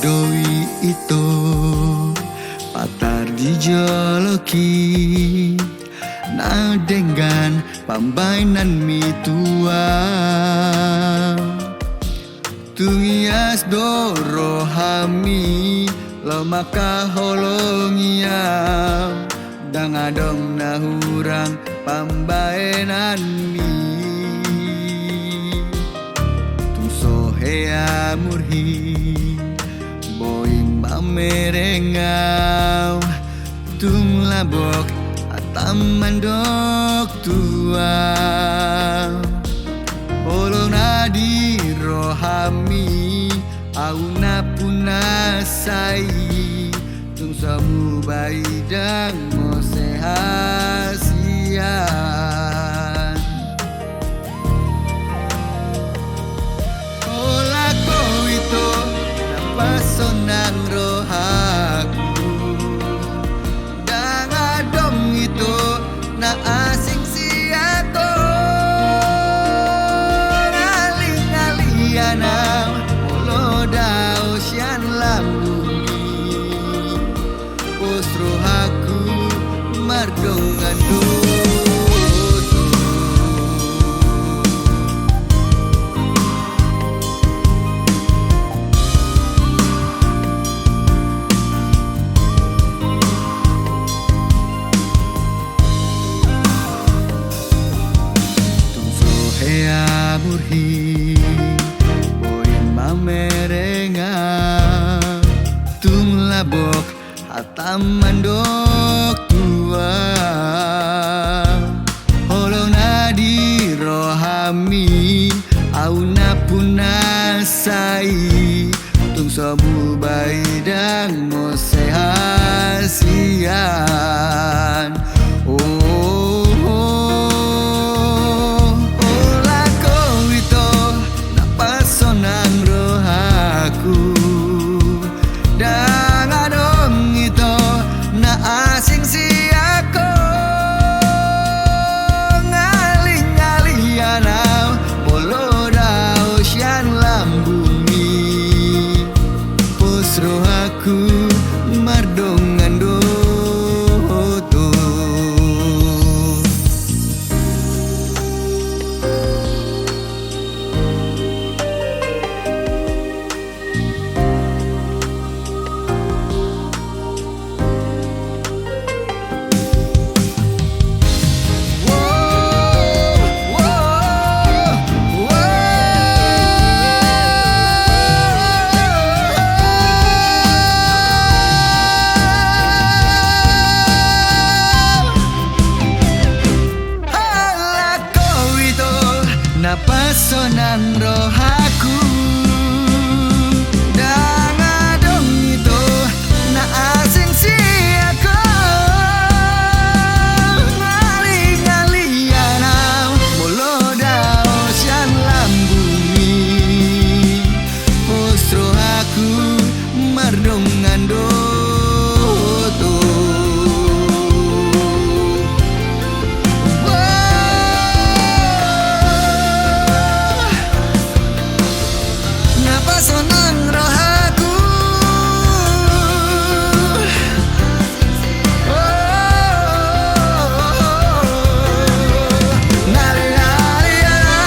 doi itu patar dijoloki na dengan pambainan mitua tungias dorohami lo maka holongia dang adong nahurang pambainan mi tung sohea murhi boy mamerengau tung labok atam mandok tua holong nadi rohami auna punasai tung samu baidang mo sehasian ola ko itu napasonang rohaku dang adong itu na asing siato ngaling-ngaliana ulo dao sian lambungi postro haku mardongan doto hea murhi poin mamerenga tung labok hatam mandok tua holong nadi rohami auna punasai tung sabu baidang mo sehasian asing siako ngaling-ngaliana bolo dao sian lambungi pusro aku mardongan doto napasonang rohaku dang adong itu na asing siako ngaling-ngaliana mulo dao sian lambungi postro aku mardongan doto sonang rohaku ngaling-ngaliana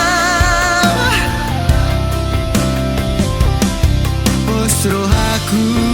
postro aku